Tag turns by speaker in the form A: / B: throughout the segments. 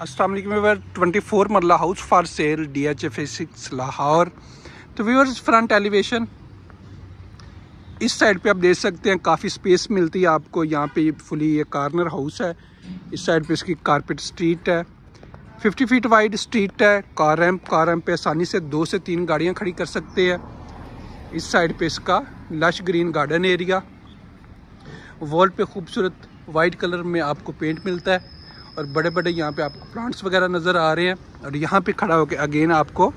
A: अस्सलाम वालेकुम व्यूअर 24 मरला house for sale DH-6 Lahore. तो व्यूअर्स फ्रंट एलिवेशन इस साइड पे आप देख सकते हैं, काफ़ी स्पेस मिलती है आपको। यहाँ पे फुली ये कॉर्नर हाउस है। इस साइड पे इसकी कारपेट स्ट्रीट है, 50 फीट वाइड स्ट्रीट है। कार रैम्प पे आसानी से 2 से 3 गाड़ियाँ खड़ी कर सकते हैं। इस साइड पे इसका lush green garden area, wall पे खूबसूरत वाइट कलर में आपको पेंट मिलता है और बड़े बड़े यहाँ पे आपको प्लांट्स वगैरह नज़र आ रहे हैं। और यहाँ पे खड़ा होकर अगेन आपको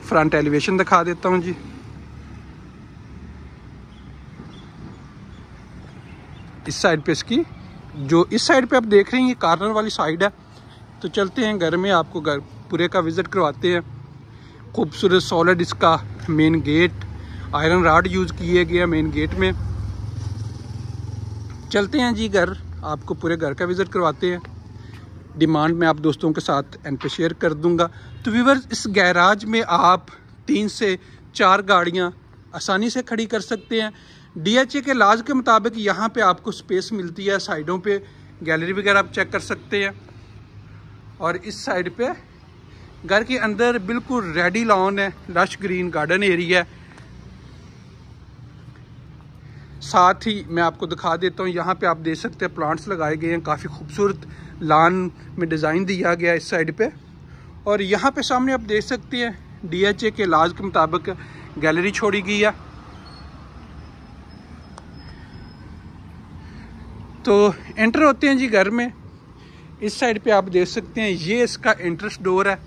A: फ्रंट एलिवेशन दिखा देता हूँ जी। इस साइड पे इसकी जो इस साइड पे आप देख रहे हैं ये कॉर्नर वाली साइड है। तो चलते हैं घर में, आपको घर पूरे का विज़िट करवाते हैं। खूबसूरत सॉलिड इसका main gate, iron rod use किए गए मेन गेट में। चलते हैं जी घर, आपको पूरे घर का विज़िट करवाते हैं। डिमांड में आप दोस्तों के साथ एंड पे शेयर कर दूंगा। तो व्यूअर्स इस गैराज में आप 3 से 4 गाड़ियां आसानी से खड़ी कर सकते हैं। DHA के लाज के मुताबिक यहाँ पे आपको स्पेस मिलती है। साइडों पे गैलरी वगैरह आप चेक कर सकते हैं। और इस साइड पे घर के अंदर बिल्कुल रेडी लॉन है, लश ग्रीन गार्डन एरिया है। साथ ही मैं आपको दिखा देता हूँ, यहाँ पे आप देख सकते हैं प्लांट्स लगाए गए हैं। काफ़ी खूबसूरत लॉन में डिज़ाइन दिया गया है इस साइड पे। और यहाँ पे सामने आप देख सकते हैं DHA के लाज के मुताबिक गैलरी छोड़ी गई है। तो एंटर होते हैं जी घर में। इस साइड पे आप देख सकते हैं ये इसका एंट्रेंस डोर है।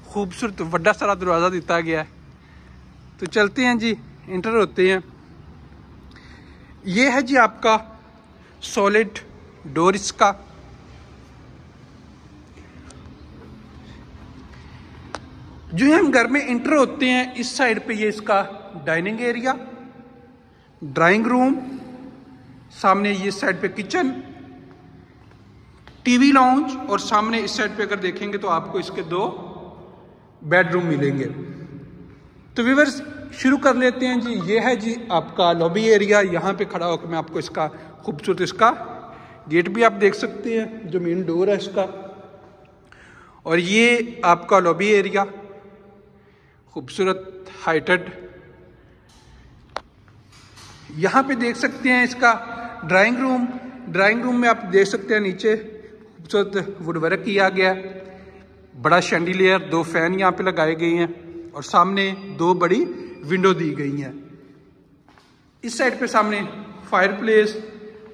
A: खूबसूरत बड़ा सारा दरवाज़ा दिया गया है। तो चलते हैं जी, एंटर होते हैं। ये है जी आपका सॉलिड डोर इसका। जो हम घर में इंटर होते हैं, इस साइड पे ये इसका डाइनिंग एरिया, ड्राइंग रूम, सामने ये साइड पे किचन, टीवी लाउंज और सामने इस साइड पे अगर देखेंगे तो आपको इसके 2 बेडरूम मिलेंगे। तो व्यूअर्स शुरू कर लेते हैं जी। ये है जी आपका लॉबी एरिया। यहाँ पे खड़ा होकर मैं आपको इसका खूबसूरत इसका गेट भी आप देख सकते हैं, जो मेन डोर है इसका। और ये आपका लॉबी एरिया, खूबसूरत हाइटेड। यहाँ पे देख सकते हैं इसका ड्राइंग रूम। ड्राइंग रूम में आप देख सकते हैं नीचे खूबसूरत वुड वर्क किया गया, बड़ा शैंडिलियर, 2 फैन यहाँ पे लगाए गए हैं और सामने 2 बड़ी विंडो दी गई हैं। इस साइड पे सामने फायर प्लेस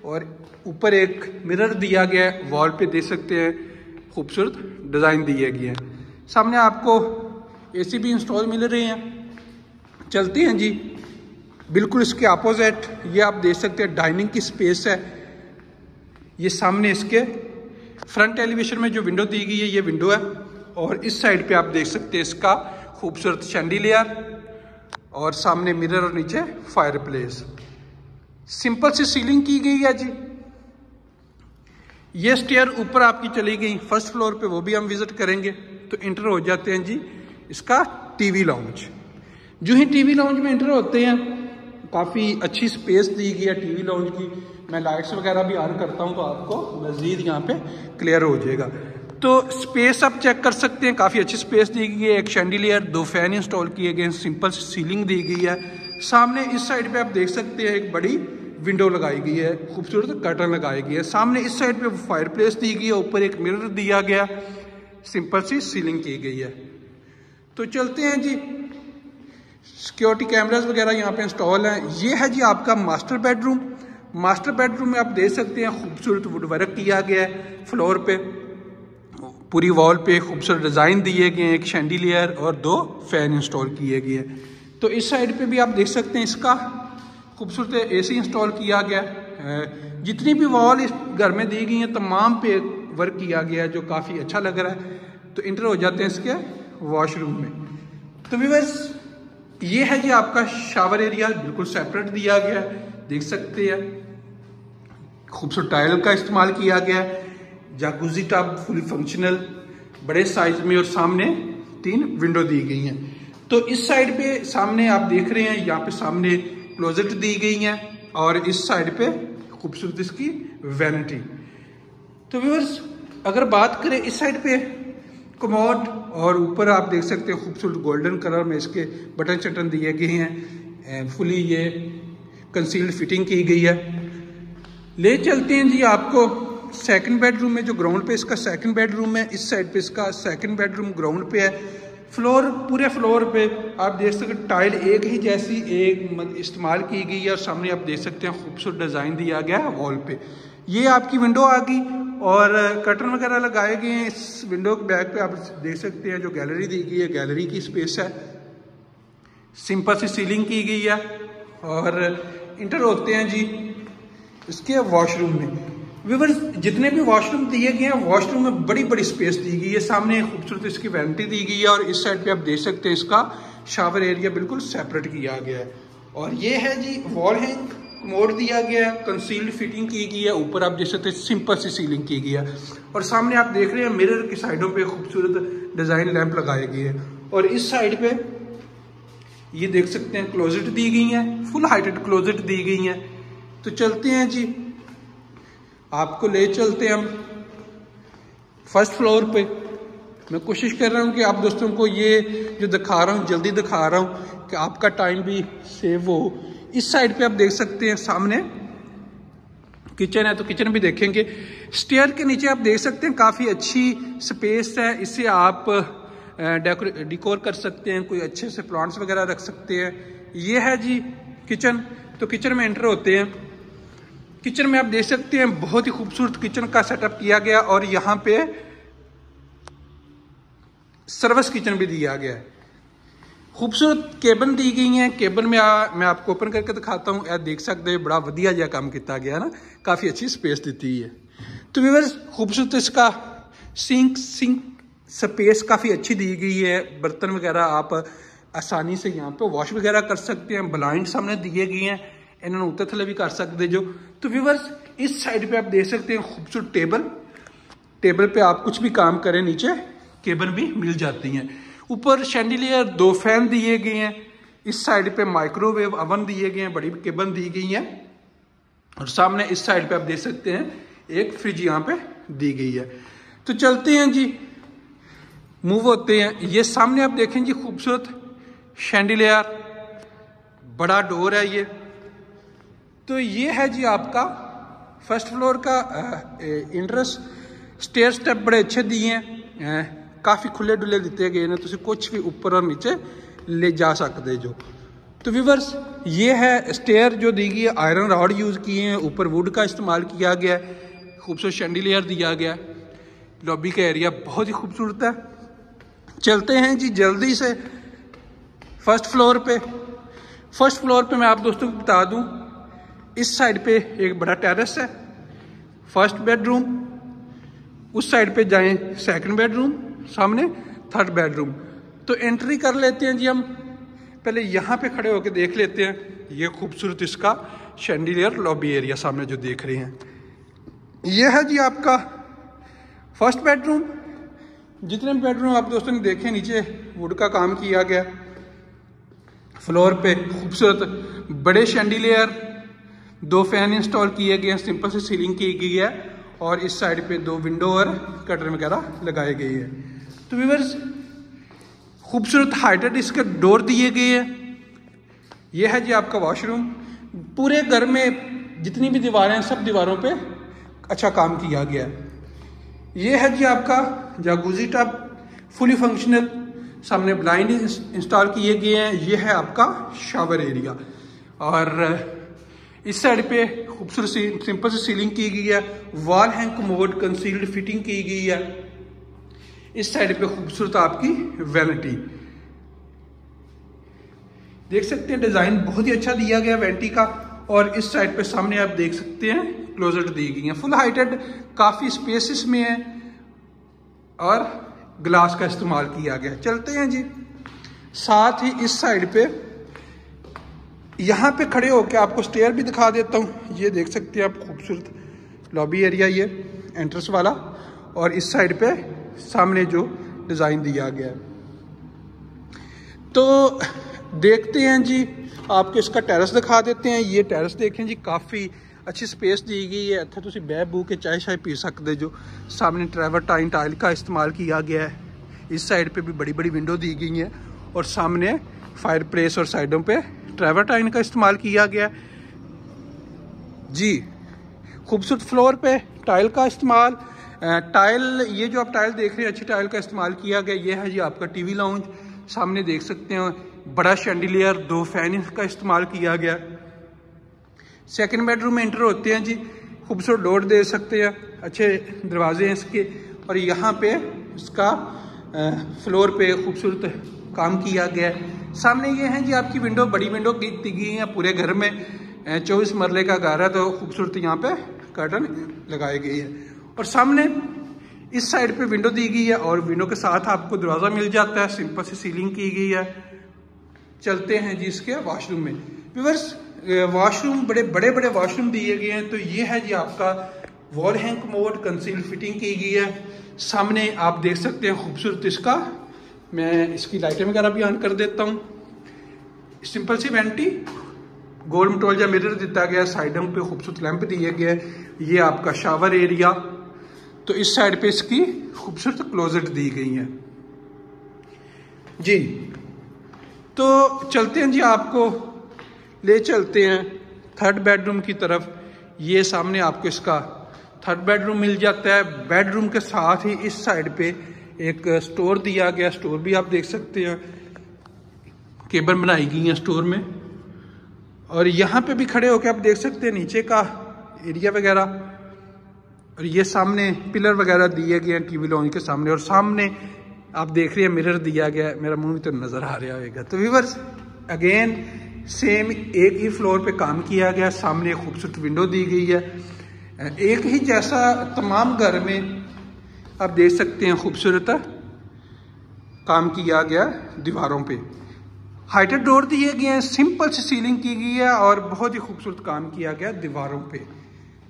A: और ऊपर एक मिरर दिया गया है। वॉल पे देख सकते हैं खूबसूरत डिज़ाइन दिए गए हैं। सामने आपको AC भी इंस्टॉल मिल रहे हैं। चलते हैं जी, बिल्कुल इसके अपोजिट ये आप देख सकते हैं डाइनिंग की स्पेस है। ये सामने इसके फ्रंट एलिवेशन में जो विंडो दी गई है ये विंडो है। और इस साइड पे आप देख सकते हैं इसका खूबसूरत शैंडिलियर और सामने मिरर और नीचे फायर प्लेस। सिंपल सी सीलिंग की गई है जी। ये स्टेयर ऊपर आपकी चली गई फर्स्ट फ्लोर पे, वो भी हम विजिट करेंगे। तो इंटर हो जाते हैं जी इसका टीवी लाउंज। जो ही टीवी लाउंज में इंटर होते हैं, काफ़ी अच्छी स्पेस दी गई है टीवी लाउंज की। मैं लाइट्स वगैरह भी ऑन करता हूं तो आपको मज़ीद यहाँ पे क्लियर हो जाएगा। तो स्पेस आप चेक कर सकते हैं, काफ़ी अच्छी स्पेस दी गई है। एक शैंडिलियर, 2 फैन इंस्टॉल किए गए हैं, सिंपल सीलिंग दी गई है। सामने इस साइड पे आप देख सकते हैं एक बड़ी विंडो लगाई गई है, खूबसूरत कर्टन लगाई गई है। सामने इस साइड पे फायर प्लेस दी गई है, ऊपर एक मिरर दिया गया, सिंपल सी सीलिंग की गई है। तो चलते हैं जी, सिक्योरिटी कैमरास वगैरह यहाँ पे इंस्टॉल हैं। ये है जी आपका मास्टर बेडरूम। मास्टर बेडरूम में आप देख सकते हैं खूबसूरत वुड वर्क किया गया है। फ्लोर पे पूरी वॉल पे खूबसूरत डिज़ाइन दिए गए हैं, एक शैंडिलियर और 2 फैन इंस्टॉल किए गए हैं। तो इस साइड पे भी आप देख सकते हैं इसका खूबसूरत AC इंस्टॉल किया गया है। जितनी भी वॉल इस घर में दी गई हैं तमाम पे वर्क किया गया है, जो काफ़ी अच्छा लग रहा है। तो इंटर हो जाते हैं इसके वॉशरूम में। तो व्यूअर्स ये है जी आपका शावर एरिया, बिल्कुल सेपरेट दिया गया है, देख सकते हैं। खूबसूरत टाइल का इस्तेमाल किया गया है। जाकुजी टब फुल फंक्शनल, बड़े साइज में, और सामने 3 विंडो दी गई हैं। तो इस साइड पे सामने आप देख रहे हैं, यहाँ पे सामने क्लोजेट दी गई हैं और इस साइड पे खूबसूरत इसकी वैनिटी। तो व्यूअर्स अगर बात करें इस साइड पे कमोड और ऊपर आप देख सकते हैं खूबसूरत गोल्डन कलर में इसके बटन चटन दिए गए हैं। फुली ये कंसील्ड फिटिंग की गई है। ले चलते हैं जी आपको सेकंड बेडरूम में, जो ग्राउंड पे इसका सेकंड बेडरूम है। इस साइड पे इसका सेकंड बेडरूम ग्राउंड पे है। फ्लोर, पूरे फ्लोर पे आप देख सकते हैं टाइल एक ही जैसी एक इस्तेमाल की गई है और सामने आप देख सकते हैं खूबसूरत डिज़ाइन दिया गया है वॉल पे। ये आपकी विंडो आ गई और कर्टन वगैरह लगाए गए हैं। इस विंडो के बैक पे आप देख सकते हैं जो गैलरी दी गई है, गैलरी की स्पेस है। सिंपल सी सीलिंग की गई है और इंटर होते हैं जी इसके वॉशरूम में। व्यूअर्स, जितने भी वॉशरूम दिए गए हैं वॉशरूम में बड़ी बड़ी स्पेस दी गई है। सामने खूबसूरत इसकी वैनिटी दी गई है और इस साइड पे आप देख सकते हैं इसका शावर एरिया बिल्कुल सेपरेट किया गया है। और ये है जी वॉल हैंग कमोड दिया गया है, कंसील्ड फिटिंग की गई है। ऊपर आप देख सकते हैं सिंपल सी सीलिंग की गई है और सामने आप देख रहे हैं मिरर की साइडों पे खूबसूरत डिजाइन लैंप लगाए गए हैं। और इस साइड पे ये देख सकते हैं क्लोजेट दी गई है, फुल हाइटेड क्लोजेट दी गई है। तो चलते हैं जी, आपको ले चलते हैं हम फर्स्ट फ्लोर पे। मैं कोशिश कर रहा हूँ कि आप दोस्तों को ये जो दिखा रहा हूँ जल्दी दिखा रहा हूँ कि आपका टाइम भी सेव हो। इस साइड पे आप देख सकते हैं सामने किचन है, तो किचन भी देखेंगे। स्टेयर के नीचे आप देख सकते हैं काफ़ी अच्छी स्पेस है। इसे आप डिकोर कर सकते हैं, कोई अच्छे से प्लांट्स वगैरह रख सकते हैं। ये है जी किचन। तो किचन में एंटर होते हैं। किचन में आप देख सकते हैं बहुत ही खूबसूरत किचन का सेटअप किया गया और यहाँ पे सर्विस किचन भी दिया गया है। खूबसूरत केबन दी गई हैं। केबन में मैं आपको ओपन करके दिखाता हूँ। यह देख सकते हैं बड़ा वधिया जहा काम किया गया ना, काफ़ी अच्छी स्पेस दी है। तो व्यूअर्स, खूबसूरत इसका सिंक स्पेस काफ़ी अच्छी दी गई है। बर्तन वगैरह आप आसानी से यहाँ पे वॉश वगैरह कर सकते हैं। ब्लाइंड सामने दिए गए हैं, इन्होंने उत्तर थले भी कर सकते जो। तो व्यूअर्स, इस साइड पे आप देख सकते हैं खूबसूरत टेबल पे आप कुछ भी काम करें नीचे केबन भी मिल जाती हैं। ऊपर शैंडिलियर, 2 फैन दिए गए हैं। इस साइड पे माइक्रोवेव ओवन दिए गए हैं, बड़ी केबन दी गई है। और सामने इस साइड पे आप देख सकते हैं एक फ्रिज यहाँ पे दी गई है। तो चलते हैं जी, मूव होते हैं। ये सामने आप देखें जी खूबसूरत शैंडिलियर, बड़ा डोर है ये। तो ये है जी आपका फर्स्ट फ्लोर का इंट्रेंस। स्टेयर स्टेप बड़े अच्छे दिए हैं, काफ़ी खुले डुले दिते गए हैं, तुम कुछ भी ऊपर और नीचे ले जा सकते जो। तो व्यूअर्स, ये है स्टेयर जो दी गई है, आयरन रॉड यूज़ किए हैं, ऊपर वुड का इस्तेमाल किया गया है, खूबसूरत शैंडिलियर दिया गया है। लॉबी का एरिया बहुत ही खूबसूरत है। चलते हैं जी जल्दी से फर्स्ट फ्लोर पे। फर्स्ट फ्लोर पे मैं आप दोस्तों को बता दूं, इस साइड पे एक बड़ा टेरेस है, फर्स्ट बेडरूम। उस साइड पे जाएं सेकंड बेडरूम, सामने थर्ड बेडरूम। तो एंट्री कर लेते हैं जी हम। पहले यहाँ पे खड़े होकर देख लेते हैं ये खूबसूरत इसका शैंडिलियर लॉबी एरिया सामने जो देख रहे हैं। ये है जी आपका फर्स्ट बेडरूम। जितने बेडरूम आप दोस्तों ने देखे नीचे वुड का काम किया गया। फ्लोर पे खूबसूरत बड़े शैंडिलियर, 2 फैन इंस्टॉल किए गए हैं, सिंपल से सीलिंग की गई है और इस साइड पे 2 विंडो और कर्टन वगैरह लगाए गए हैं। तो व्यूअर्स, खूबसूरत हाइटेड इसके डोर दिए गए हैं। यह है जी आपका वॉशरूम। पूरे घर में जितनी भी दीवारें हैं सब दीवारों पे अच्छा काम किया गया है। यह है जी आपका जाकूज़ी टब, फुली फंक्शनल, सामने ब्लाइंड इंस्टॉल किए गए हैं। यह है आपका शावर एरिया और इस साइड पे खूबसूरत सी सिंपल सी सीलिंग की गई है। Wall hang commode concealed fitting की गई है। इस साइड पे खूबसूरत आपकी वैनिटी देख सकते हैं, डिजाइन बहुत ही अच्छा दिया गया वैनिटी का। और इस साइड पे सामने आप देख सकते हैं क्लोजेट दी गई है, फुल हाइटेड, काफी स्पेसिस में है और ग्लास का इस्तेमाल किया गया। चलते हैं जी, साथ ही इस साइड पे यहाँ पे खड़े होकर आपको स्टेयर भी दिखा देता हूँ। ये देख सकते हैं आप खूबसूरत लॉबी एरिया, ये एंट्रेंस वाला, और इस साइड पे सामने जो डिज़ाइन दिया गया है। तो देखते हैं जी, आपको इसका टेरेस दिखा देते हैं। ये टेरेस देखें जी, काफ़ी अच्छी स्पेस दी गई है। इतने तुम बह बू के चाय शाय पी सकते जो। सामने ट्रैवरटाइन टाइल का इस्तेमाल किया गया है। इस साइड पे भी बड़ी बड़ी विंडो दी गई हैं और सामने फायर प्लेस और साइडों पे ट्रैवर्टाइन का इस्तेमाल किया गया जी। खूबसूरत फ्लोर पे टाइल का इस्तेमाल, टाइल ये जो आप टाइल देख रहे हैं अच्छी टाइल का इस्तेमाल किया गया। ये है जी आपका टीवी लाउंज, सामने देख सकते हैं बड़ा शैंडिलियर, 2 फैन का इस्तेमाल किया गया। सेकंड बेडरूम में एंटर होते हैं जी, खूबसूरत डोर दे सकते हैं, अच्छे दरवाजे हैं इसके। और यहाँ पे इसका फ्लोर पे खूबसूरत काम किया गया है। सामने ये है जी आपकी विंडो, बड़ी विंडो दी गई है पूरे घर में। 24 मरले का घर है तो खूबसूरत यहाँ पे कर्टन लगाए गए हैं। और सामने इस साइड पे विंडो दी गई है और विंडो के साथ आपको दरवाज़ा मिल जाता है, सिंपल सी सीलिंग की गई है। चलते हैं जी इसके वॉशरूम में। व्यूअर्स, वॉशरूम बड़े बड़े वॉशरूम दिए गए हैं। तो ये है जी आपका wall hang commode, conceal fitting की गई है। सामने आप देख सकते हैं खूबसूरत इसका, मैं इसकी लाइटें वगैरह भी ऑन कर देता हूँ। सिंपल सी वेंटी, गोल मटोलजा मिरर दिया गया, साइडों पे खूबसूरत लैंप दिए गए। ये आपका शावर एरिया, तो इस साइड पे इसकी खूबसूरत क्लोजेट दी गई है जी। तो चलते हैं जी, आपको ले चलते हैं थर्ड बेडरूम की तरफ। ये सामने आपको इसका थर्ड बेडरूम मिल जाता है। बेडरूम के साथ ही इस साइड पे एक स्टोर दिया गया, स्टोर भी आप देख सकते हैं, केबल बनाई गई है स्टोर में। और यहाँ पे भी खड़े होकर आप देख सकते हैं नीचे का एरिया वगैरह। और ये सामने पिलर वगैरह दिए गए हैं टीवी लॉन्च के सामने। और सामने आप देख रहे हैं मिरर दिया गया है, मेरा मुंह भी तो नजर आ रहा होगा। तो व्यूअर्स, अगेन सेम एक ही फ्लोर पे काम किया गया, सामने खूबसूरत विंडो दी गई है। एक ही जैसा तमाम घर में आप देख सकते हैं खूबसूरत काम किया गया दीवारों पे। हाइटेड डोर दिए गए हैं, सिंपल सी सीलिंग की गई है और बहुत ही खूबसूरत काम किया गया दीवारों पे।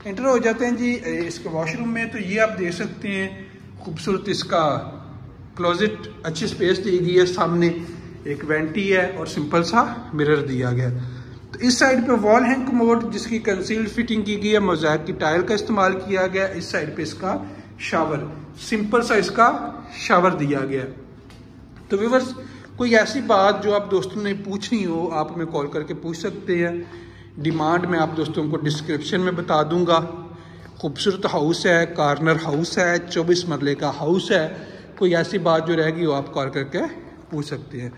A: एंटर हो जाते हैं जी इसके वॉशरूम में। तो ये आप देख सकते हैं खूबसूरत इसका क्लोजेट, अच्छी स्पेस दी गई है, सामने एक वेंटी है और सिंपल सा मिरर दिया गया। तो इस साइड पे वॉल हैंग कमोड जिसकी कंसील्ड फिटिंग की गई है, मोज़ैक की टाइल का इस्तेमाल किया गया। इस साइड पे इसका शावर, सिंपल सा इसका शावर दिया गया। तो व्यूअर्स, कोई ऐसी बात जो आप दोस्तों ने पूछनी हो, आप हमें कॉल करके पूछ सकते हैं। डिमांड मैं आप दोस्तों को डिस्क्रिप्शन में बता दूंगा। खूबसूरत हाउस है, कॉर्नर हाउस है, 24 मरले का हाउस है। कोई ऐसी बात जो रहेगी वो आप कॉल करके पूछ सकते हैं।